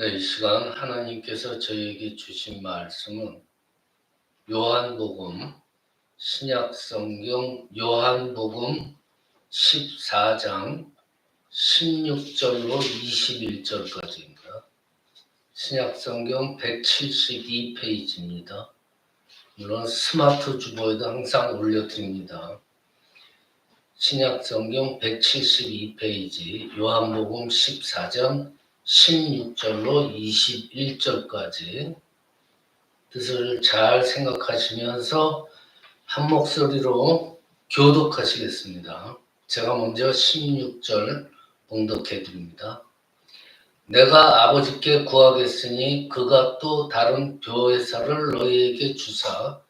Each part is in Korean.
네, 이 시간 하나님께서 저에게 주신 말씀은 요한복음, 신약성경 요한복음 14장 16절로 21절까지입니다. 신약성경 172페이지입니다. 물론 스마트 주보에도 항상 올려드립니다. 신약성경 172페이지 요한복음 14장 16절로 21절까지 뜻을 잘 생각하시면서 한 목소리로 교독하시겠습니다. 제가 먼저 16절 봉독해 드립니다. 내가 아버지께 구하겠으니 그가 또 다른 보혜사를 너희에게 주사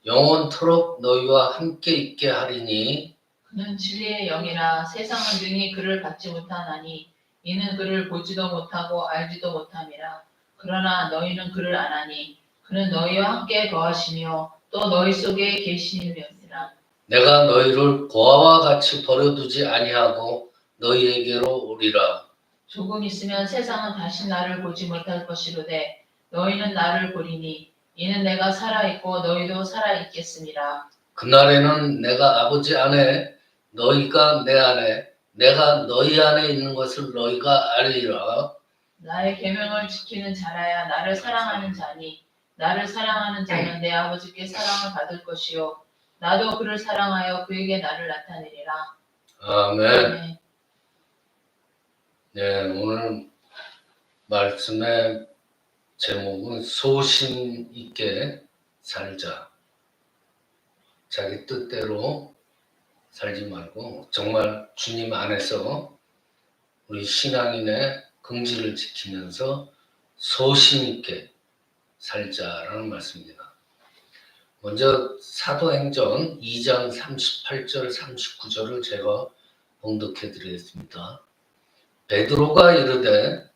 영원토록 너희와 함께 있게 하리니 그는 진리의 영이라 세상은 능히 그를 받지 못하나니 이는 그를 보지도 못하고 알지도 못함이라. 그러나 너희는 그를 아나니 그는 너희와 함께 거하시며 또 너희 속에 계시느니라. 내가 너희를 고아와 같이 버려두지 아니하고 너희에게로 오리라. 조금 있으면 세상은 다시 나를 보지 못할 것이로되 너희는 나를 보리니 이는 내가 살아있고 너희도 살아있겠음이라. 그날에는 내가 아버지 안에 너희가 내 안에 내가 너희 안에 있는 것을 너희가 알리라. 나의 계명을 지키는 자라야 나를 사랑하는 자니 나를 사랑하는 자는 내 아버지께 사랑을 받을 것이요 나도 그를 사랑하여 그에게 나를 나타내리라. 아멘. 네, 오늘 말씀의 제목은 소신 있게 살자. 자기 뜻대로 살지 말고 정말 주님 안에서 우리 신앙인의 긍지를 지키면서 소신 있게 살자라는 말씀입니다. 먼저 사도행전 2장 38절 39절을 제가 봉독해 드리겠습니다. 베드로가 이르되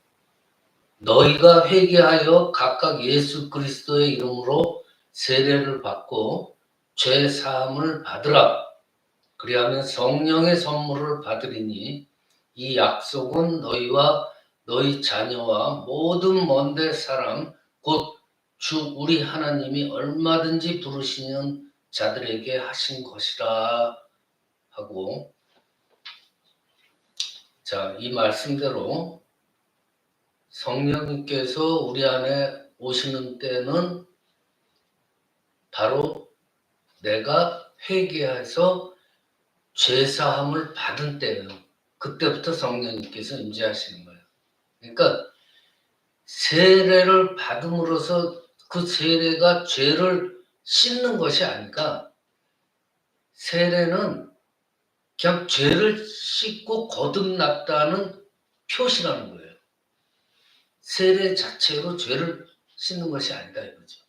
너희가 회개하여 각각 예수 그리스도의 이름으로 세례를 받고 죄 사함을 받으라. 그리하면 성령의 선물을 받으리니 이 약속은 너희와 너희 자녀와 모든 먼데 사람 곧 주 우리 하나님이 얼마든지 부르시는 자들에게 하신 것이라 하고, 자, 이 말씀대로 성령님께서 우리 안에 오시는 때는 바로 내가 회개해서 죄사함을 받은 때예요. 그때부터 성령님께서 임재하시는 거예요. 그러니까 세례를 받음으로써 그 세례가 죄를 씻는 것이 아니까, 세례는 그냥 죄를 씻고 거듭났다는 표시라는 거예요. 세례 자체로 죄를 씻는 것이 아니다 이거죠.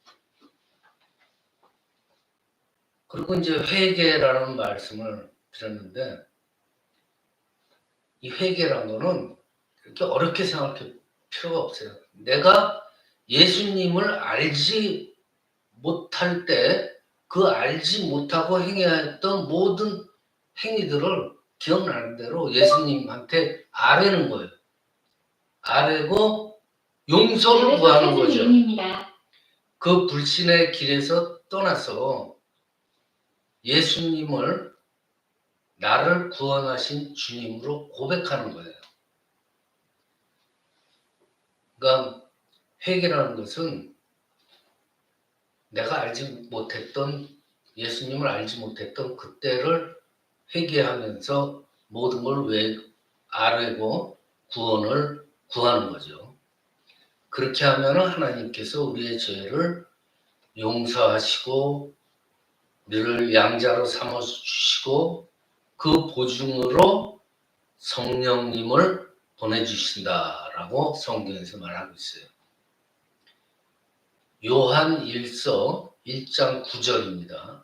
그리고 이제 회개라는 말씀을 드렸는데, 이 회개라는 거는 그렇게 어렵게 생각할 필요가 없어요. 내가 예수님을 알지 못할 때 그 알지 못하고 행해야 했던 모든 행위들을 기억나는 대로 예수님한테 아뢰는 거예요. 아뢰고 용서를 구하는 거죠. 그 불신의 길에서 떠나서 예수님을 나를 구원하신 주님으로 고백하는 거예요. 그러니까 회개라는 것은 내가 알지 못했던, 예수님을 알지 못했던 그때를 회개하면서 모든 걸 아뢰고 구원을 구하는 거죠. 그렇게 하면 하나님께서 우리의 죄를 용서하시고 우리를 양자로 삼아주시고 그 보증으로 성령님을 보내주신다라고 성경에서 말하고 있어요. 요한 1서 1장 9절입니다.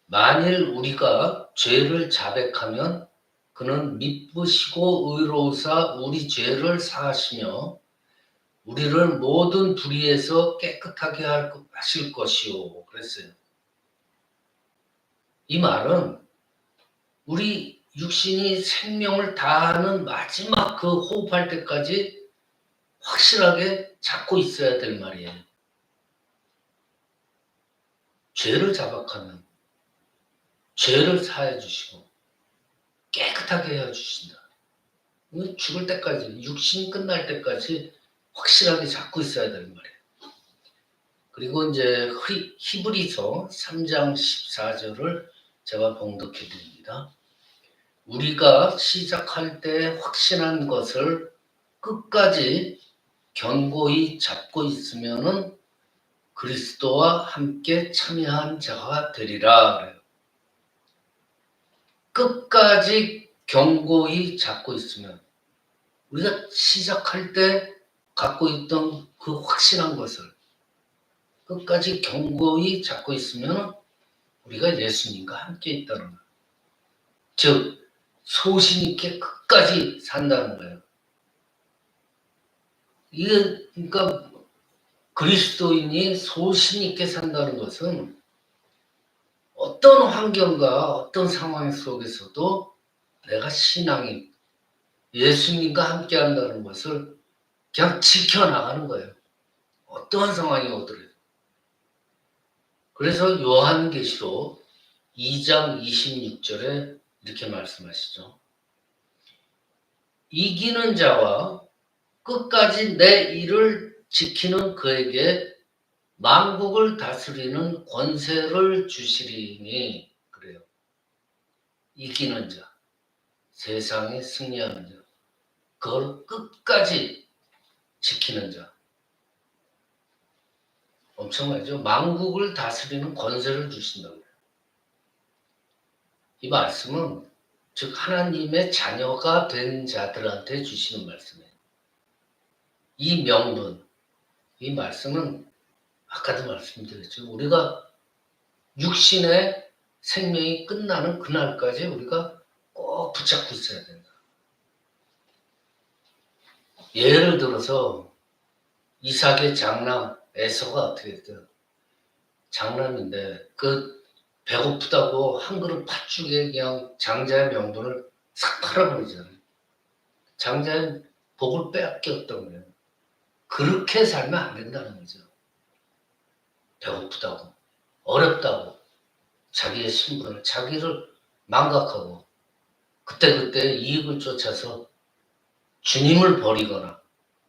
만일 우리가 죄를 자백하면 그는 미쁘시고 의로우사 우리 죄를 사하시며 우리를 모든 불의에서 깨끗하게 하실 것이요. 그랬어요. 이 말은 우리 육신이 생명을 다하는 마지막 그 호흡할 때까지 확실하게 잡고 있어야 될 말이에요. 죄를 자박하면 죄를 사해 주시고 깨끗하게 해 주신다. 죽을 때까지, 육신이 끝날 때까지 확실하게 잡고 있어야 되는 말이에요. 그리고 이제 히브리서 3장 14절을 제가 봉독해 드립니다. 우리가 시작할 때 확신한 것을 끝까지 견고히 잡고 있으면은 그리스도와 함께 참여한 자가 되리라 그래요. 끝까지 견고히 잡고 있으면 우리가 시작할 때 갖고 있던 그 확신한 것을 끝까지 견고히 잡고 있으면 우리가 예수님과 함께 있다는 거예요. 즉 소신 있게 끝까지 산다는 거예요. 이게 그러니까 그리스도인이 소신 있게 산다는 것은 어떤 환경과 어떤 상황 속에서도 내가 신앙이 예수님과 함께 한다는 것을 그냥 지켜나가는 거예요. 어떠한 상황이 오더라도. 그래서 요한계시록 2장 26절에 이렇게 말씀하시죠. 이기는 자와 끝까지 내 일을 지키는 그에게 만국을 다스리는 권세를 주시리니 그래요. 이기는 자, 세상에 승리하는 자, 그걸 끝까지 지키는 자. 엄청나죠? 만국을 다스리는 권세를 주신다고요. 이 말씀은 즉 하나님의 자녀가 된 자들한테 주시는 말씀이에요. 이 명분, 이 말씀은 아까도 말씀드렸죠. 우리가 육신의 생명이 끝나는 그날까지 우리가 꼭 붙잡고 있어야 된다. 예를 들어서 이삭의 장남 에서가 어떻게 했어요? 장남인데 그 배고프다고 한 그릇 팥죽에 그냥 장자의 명분을 싹 팔아버리잖아요. 장자의 복을 빼앗겼던 거예요. 그렇게 살면 안 된다는 거죠. 배고프다고, 어렵다고, 자기의 신분을, 자기를 망각하고, 그때그때 이익을 쫓아서 주님을 버리거나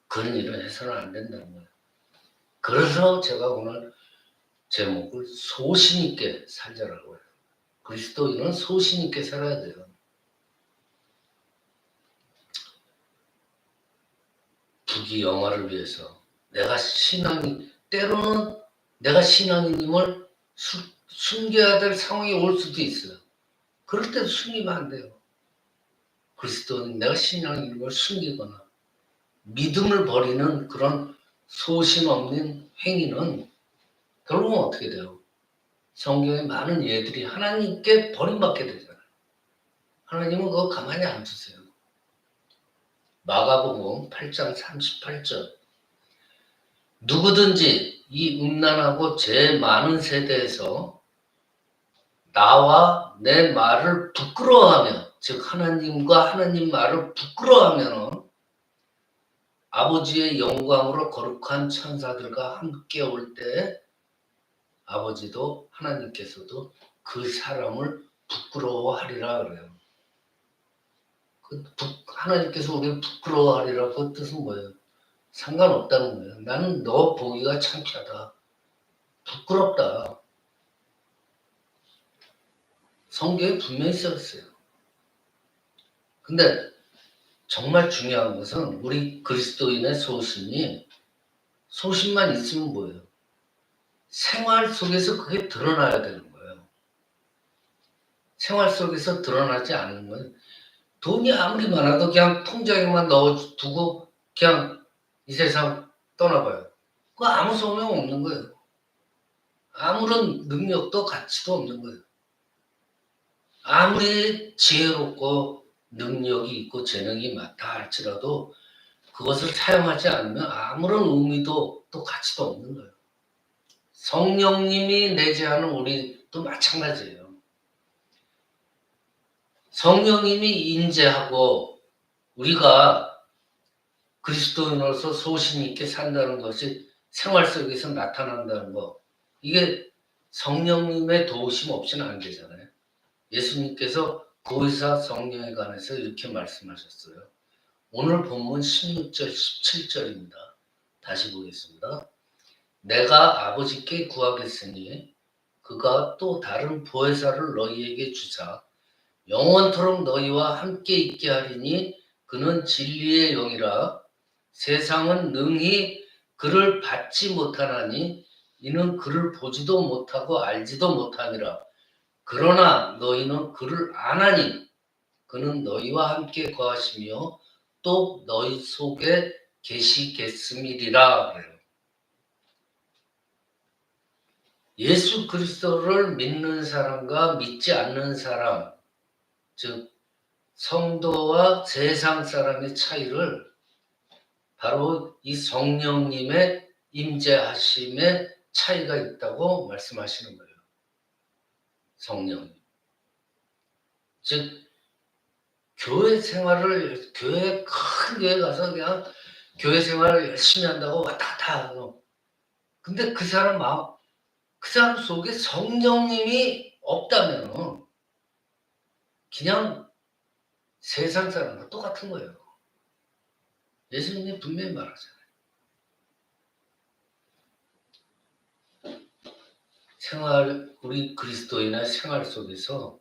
그런 일을 해서는 안 된다는 거예요. 그래서 제가 오늘 제목을 소신 있게 살자라고 해요. 그리스도인은 소신 있게 살아야 돼요. 부귀 영화를 위해서 때로는 내가 신앙인임을 숨겨야 될 상황이 올 수도 있어요. 그럴 때도 숨기면 안 돼요. 그리스도는 내가 신앙인임을 숨기거나 믿음을 버리는 그런 소신 없는 행위는 결국은 어떻게 돼요? 성경에 많은 예들이 하나님께 버림받게 되잖아요. 하나님은 그거 가만히 안 두세요. 마가복음 8장 38절 누구든지 이 음란하고 죄 많은 세대에서 나와 내 말을 부끄러워하며 즉 하나님과 하나님 말을 부끄러워하면 아버지의 영광으로 거룩한 천사들과 함께 올 때 아버지도 하나님께서도 그 사람을 부끄러워하리라 그래요. 하나님께서 우리를 부끄러워하리라 그 뜻은 뭐예요? 상관없다는 거예요. 나는 너 보기가 창피하다. 부끄럽다. 성경에 분명히 써있어요. 근데 정말 중요한 것은 우리 그리스도인의 소신만 있으면 뭐예요? 생활 속에서 그게 드러나야 되는 거예요. 생활 속에서 드러나지 않는 건 돈이 아무리 많아도 그냥 통장에만 넣어두고 그냥 이 세상 떠나봐요. 그거 아무 소용 없는 거예요. 아무런 능력도 가치도 없는 거예요. 아무리 지혜롭고 능력이 있고 재능이 많다 할지라도 그것을 사용하지 않으면 아무런 의미도 또 가치도 없는 거예요. 성령님이 내재하는 우리도 마찬가지예요. 성령님이 인재하고 우리가 그리스도인으로서 소신 있게 산다는 것이 생활 속에서 나타난다는 거, 이게 성령님의 도우심 없이는 안 되잖아요. 예수님께서 보혜사 성령에 관해서 이렇게 말씀하셨어요. 오늘 본문 16절, 17절입니다. 다시 보겠습니다. 내가 아버지께 구하겠으니 그가 또 다른 보혜사를 너희에게 주사 영원토록 너희와 함께 있게 하리니 그는 진리의 영이라. 세상은 능히 그를 받지 못하나니 이는 그를 보지도 못하고 알지도 못함이라. 그러나 너희는 그를 아나니 그는 너희와 함께 거하시며 또 너희 속에 계시겠음이리라. 그래요. 예수 그리스도를 믿는 사람과 믿지 않는 사람, 즉 성도와 세상 사람의 차이를 바로 이 성령님의 임재하심의 차이가 있다고 말씀하시는 거예요. 성령님. 즉 교회 생활을, 큰 교회 가서 그냥 교회 생활을 열심히 한다고 왔다 갔다 하고, 근데 그 사람 속에 성령님이 없다면 그냥 세상 사람과 똑같은 거예요. 예수님이 분명히 말하잖아요. 우리 그리스도인의 생활 속에서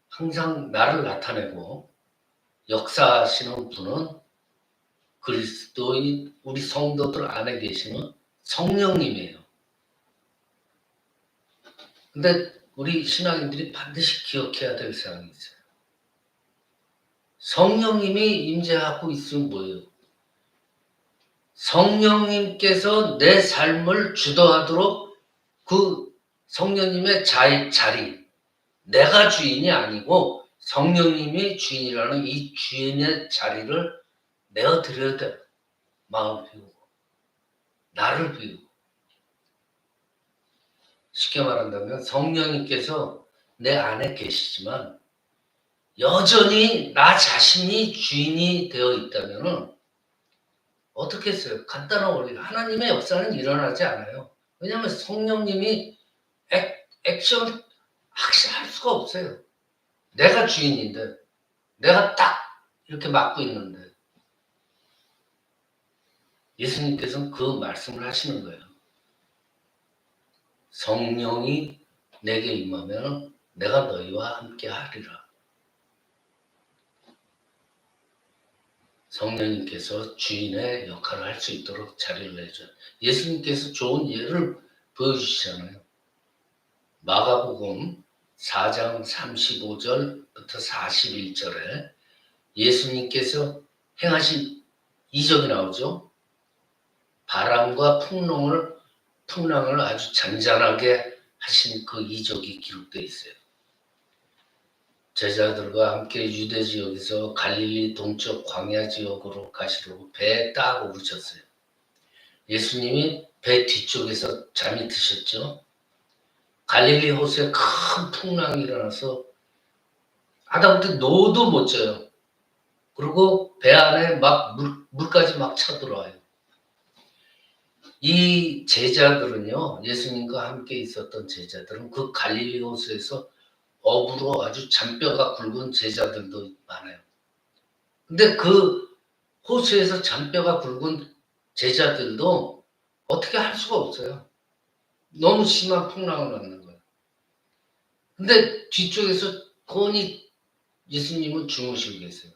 항상 나를 나타내고 역사하시는 분은 그리스도인, 우리 성도들 안에 계시는 성령님이에요. 근데 우리 신앙인들이 반드시 기억해야 될 사항이 있어요. 성령님이 임재하고 있으면 뭐예요? 성령님께서 내 삶을 주도하도록 그 성령님의 자리, 내가 주인이 아니고 성령님이 주인이라는 이 주인의 자리를 내어드려야 돼. 마음 비우고, 나를 비우고. 쉽게 말한다면 성령님께서 내 안에 계시지만 여전히 나 자신이 주인이 되어 있다면 어떻게 했어요? 간단한 원리. 하나님의 역사는 일어나지 않아요. 왜냐하면 성령님이 액션 확실할 수가 없어요. 내가 주인인데, 내가 딱 이렇게 맡고 있는데, 예수님께서는 그 말씀을 하시는 거예요. 성령이 내게 임하면 내가 너희와 함께 하리라. 성령님께서 주인의 역할을 할 수 있도록 자리를 내줘요. 예수님께서 좋은 예를 보여주시잖아요. 마가복음 4장 35절부터 41절에 예수님께서 행하신 이적이 나오죠. 바람과 풍랑을 아주 잔잔하게 하신 그 이적이 기록되어 있어요. 제자들과 함께 유대 지역에서 갈릴리 동쪽 광야 지역으로 가시려고 배에 딱 오르셨어요. 예수님이 배 뒤쪽에서 잠이 드셨죠. 갈릴리 호수에 큰 풍랑이 일어나서 하다못해 노도 못 져요. 그리고 배 안에 막 물까지 막 차들어와요. 이 제자들은요, 예수님과 함께 있었던 제자들은 그 갈릴리 호수에서 어부로 아주 잔뼈가 굵은 제자들도 많아요. 근데 그 호수에서 잔뼈가 굵은 제자들도 어떻게 할 수가 없어요. 너무 심한 풍랑을 맞는 거예요. 근데 뒤쪽에서 곤히 예수님은 주무시고 계세요.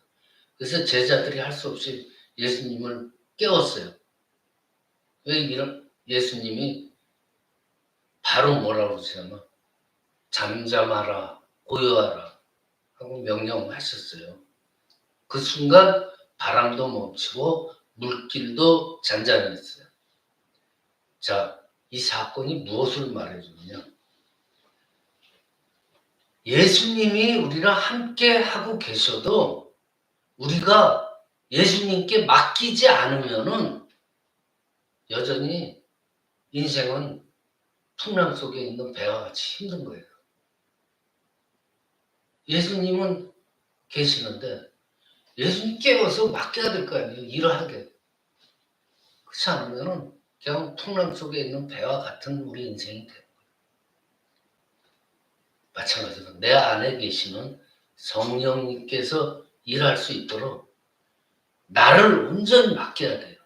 그래서 제자들이 할 수 없이 예수님을 깨웠어요. 왜 이런 예수님이 바로 뭐라고 그러시냐면 잠잠하라, 고요하라 하고 명령하셨어요. 그 순간 바람도 멈추고 물길도 잔잔했어요. 자, 이 사건이 무엇을 말해주느냐? 예수님이 우리랑 함께 하고 계셔도 우리가 예수님께 맡기지 않으면은 여전히 인생은 풍랑 속에 있는 배와 같이 힘든 거예요. 예수님은 계시는데 예수님 깨워서 맡겨야 될 거 아니에요. 일을 하게. 그렇지 않으면은 그냥 풍랑 속에 있는 배와 같은 우리 인생이 돼요. 마찬가지로 내 안에 계시는 성령님께서 일할 수 있도록 나를 온전히 맡겨야 돼요.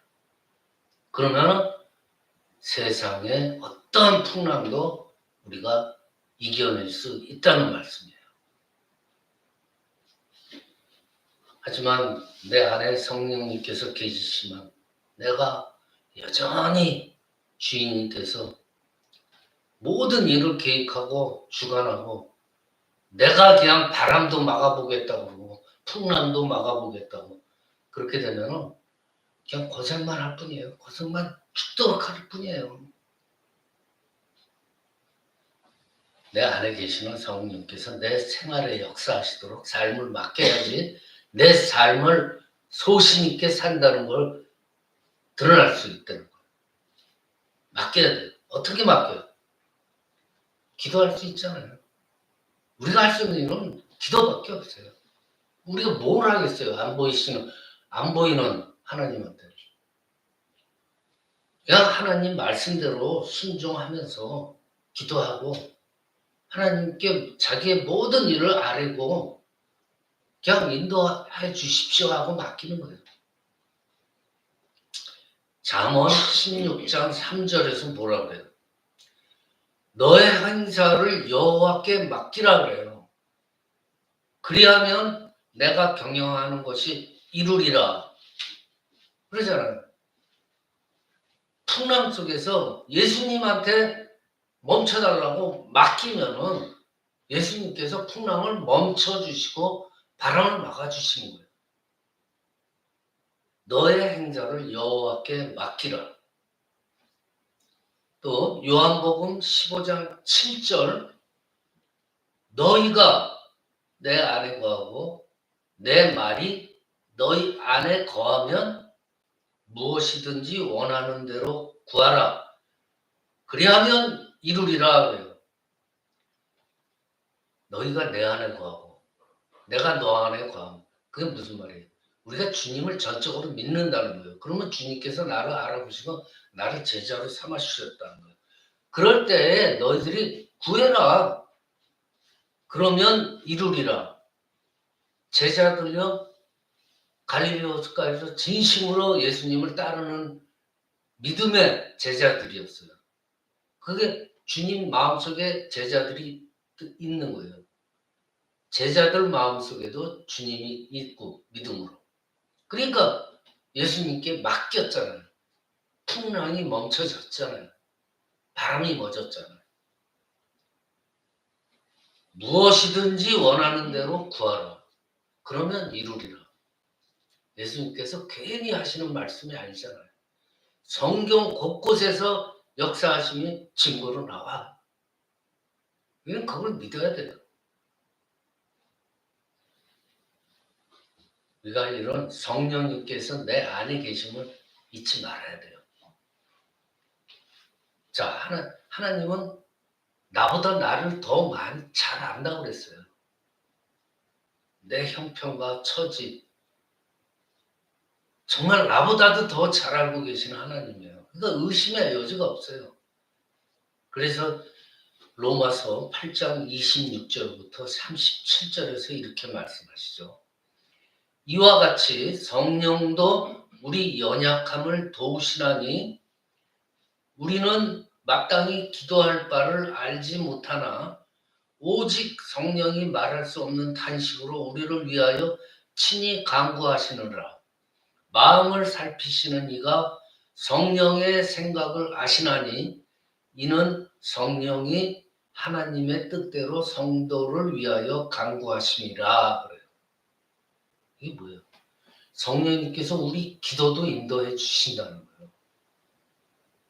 그러면 세상의 어떠한 풍랑도 우리가 이겨낼 수 있다는 말씀이에요. 하지만 내 안에 성령님께서 계시지만 내가 여전히 주인이 돼서 모든 일을 계획하고 주관하고 내가 그냥 바람도 막아보겠다고 그러고 풍랑도 막아보겠다고 그렇게 되면은 그냥 고생만 할 뿐이에요. 고생만 죽도록 할 뿐이에요. 내 안에 계시는 성령님께서 내 생활에 역사하시도록 삶을 맡겨야지 내 삶을 소신 있게 산다는 걸 드러날 수 있다는 거예요. 맡겨야 돼요. 어떻게 맡겨요? 기도할 수 있잖아요. 우리가 할 수 있는 일은 기도밖에 없어요. 우리가 뭘 하겠어요? 안 보이는 하나님한테. 그냥 하나님 말씀대로 순종하면서 기도하고 하나님께 자기의 모든 일을 아뢰고 그냥 인도해 주십시오 하고 맡기는 거예요. 잠언 16장 3절에서 뭐라 그래요? 너의 행사를 여호와께 맡기라 그래요. 그리하면 내가 경영하는 것이 이루리라. 그러잖아요. 풍랑 속에서 예수님한테 멈춰달라고 맡기면은 예수님께서 풍랑을 멈춰주시고 바람을 막아주시는 거예요. 너의 행사를 여호와께 맡기라. 또 요한복음 15장 7절 너희가 내 안에 거하고 내 말이 너희 안에 거하면 무엇이든지 원하는 대로 구하라. 그리하면 이루리라 그래요. 너희가 내 안에 거하고 내가 너 안에 거하면 그게 무슨 말이에요? 우리가 주님을 전적으로 믿는다는 거예요. 그러면 주님께서 나를 알아보시고 나를 제자로 삼아 주셨다는 거예요. 그럴 때 너희들이 구해라. 그러면 이루리라. 제자들요 갈릴리 호숫가에서 진심으로 예수님을 따르는 믿음의 제자들이었어요. 그게 주님 마음속에 제자들이 있는 거예요. 제자들 마음속에도 주님이 있고 믿음으로. 그러니까 예수님께 맡겼잖아요. 풍랑이 멈춰졌잖아요. 바람이 멎었잖아요. 무엇이든지 원하는 대로 구하라. 그러면 이루리라. 예수님께서 괜히 하시는 말씀이 아니잖아요. 성경 곳곳에서 역사하심이 증거로 나와. 우리는 그걸 믿어야 돼요. 우리가 이런 성령님께서 내 안에 계심을 잊지 말아야 돼요. 자, 하나님은 나보다 나를 더 많이 잘 안다고 그랬어요. 내 형편과 처지, 정말 나보다도 더 잘 알고 계시는 하나님이에요. 그러니까 의심의 여지가 없어요. 그래서 로마서 8장 26절부터 37절에서 이렇게 말씀하시죠. 이와 같이 성령도 우리 연약함을 도우시나니 우리는 마땅히 기도할 바를 알지 못하나 오직 성령이 말할 수 없는 탄식으로 우리를 위하여 친히 간구하시느라 마음을 살피시는 이가 성령의 생각을 아시나니 이는 성령이 하나님의 뜻대로 성도를 위하여 간구하심이라 그래요. 이게 뭐예요? 성령님께서 우리 기도도 인도해 주신다는 거예요.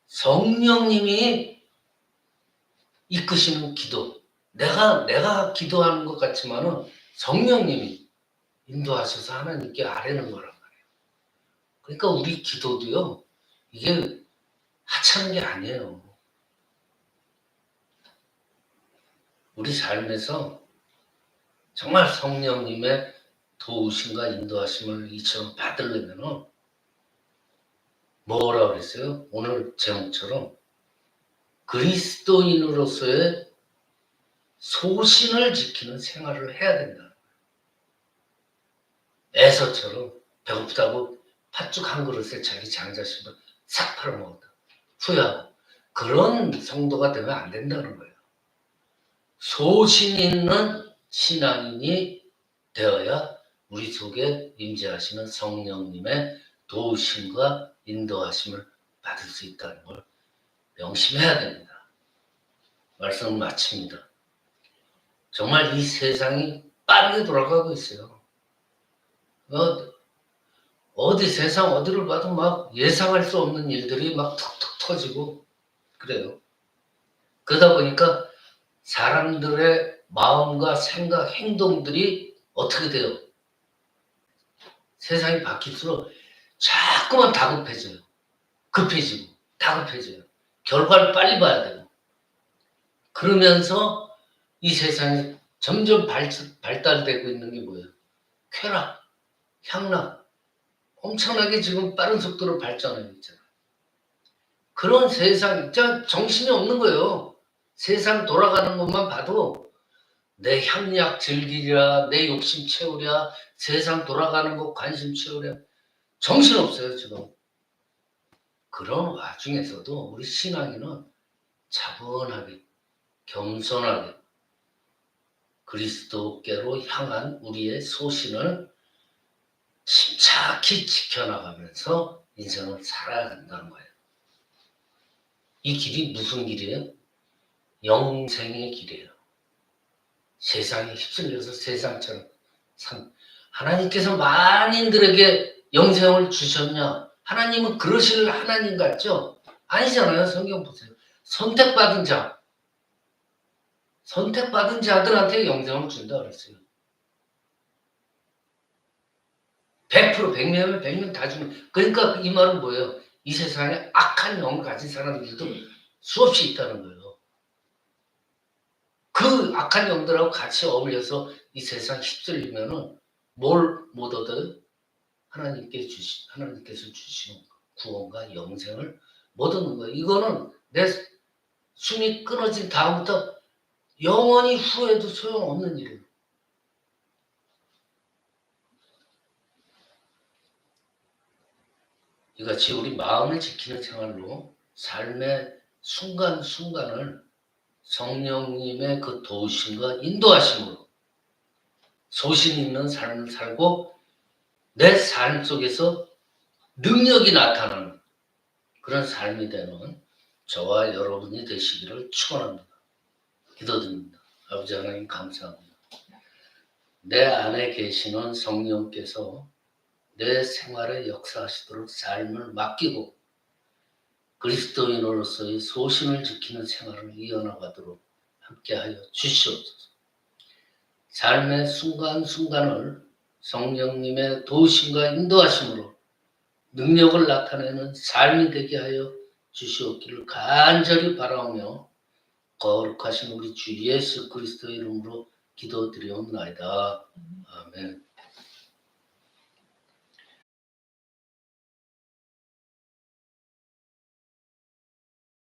성령님이 이끄시는 기도. 내가 기도하는 것 같지만은 성령님이 인도하셔서 하나님께 아뢰는 거란 말이에요. 그러니까 우리 기도도요, 이게 하찮은 게 아니에요. 우리 삶에서 정말 성령님의 도우심과 인도하심을 이처럼 받으려면은 뭐라 그랬어요? 오늘 제목처럼 그리스도인으로서의 소신을 지키는 생활을 해야 된다. 에서처럼 배고프다고 팥죽 한 그릇에 자기 장자식을 싹 팔아먹었다. 후회하고. 그런 성도가 되면 안 된다는 거예요. 소신 있는 신앙인이 되어야 우리 속에 임재하시는 성령님의 도우심과 인도하심을 받을 수 있다는 걸 명심해야 됩니다. 말씀을 마칩니다. 정말 이 세상이 빠르게 돌아가고 있어요. 어디 세상 어디를 봐도 막 예상할 수 없는 일들이 막 툭툭 터지고 그래요. 그러다 보니까 사람들의 마음과 생각, 행동들이 어떻게 돼요? 세상이 바뀔수록 자꾸만 다급해져요. 급해지고 다급해져요. 결과를 빨리 봐야 돼요. 그러면서 이 세상이 점점 발달되고 있는 게 뭐예요? 쾌락, 향락, 엄청나게 지금 빠른 속도로 발전하고 있잖아요. 그런 세상, 정신이 없는 거예요. 세상 돌아가는 것만 봐도 내 향약 즐기랴, 내 욕심 채우랴, 세상 돌아가는 거 관심 채우랴. 정신없어요, 지금. 그런 와중에서도 우리 신앙인은 차분하게, 겸손하게 그리스도께로 향한 우리의 소신을 침착히 지켜나가면서 인생을 살아야 한다는 거예요. 이 길이 무슨 길이에요? 영생의 길이에요. 세상에 휩쓸려서 세상처럼 하나님께서 만인들에게 영생을 주셨냐? 하나님은 그러실 하나님 같죠? 아니잖아요. 성경 보세요. 선택받은 자들한테 영생을 준다 그랬어요. 100%, 100명이면 100명 다 주면. 그러니까 이 말은 뭐예요? 이 세상에 악한 영을 가진 사람들도 수없이 있다는 거예요. 그 악한 영들하고 같이 어울려서 이 세상 휩쓸리면은 뭘 못 얻어요? 하나님께서 주시는 구원과 영생을 못 얻는 거예요. 이거는 내 숨이 끊어진 다음부터 영원히 후회도 소용없는 일이에요. 이같이 우리 마음을 지키는 생활로 삶의 순간순간을 성령님의 그 도우심과 인도하심으로 소신 있는 삶을 살고 내 삶 속에서 능력이 나타나는 그런 삶이 되는 저와 여러분이 되시기를 축원합니다. 기도드립니다. 아버지 하나님 감사합니다. 내 안에 계시는 성령께서 내 생활에 역사하시도록 삶을 맡기고 그리스도인으로서의 소신을 지키는 생활을 이어나가도록 함께하여 주시옵소서. 삶의 순간순간을 성령님의 도우심과 인도하심으로 능력을 나타내는 삶이 되게 하여 주시옵기를 간절히 바라오며 거룩하신 우리 주 예수 그리스도의 이름으로 기도드리옵나이다. 아멘.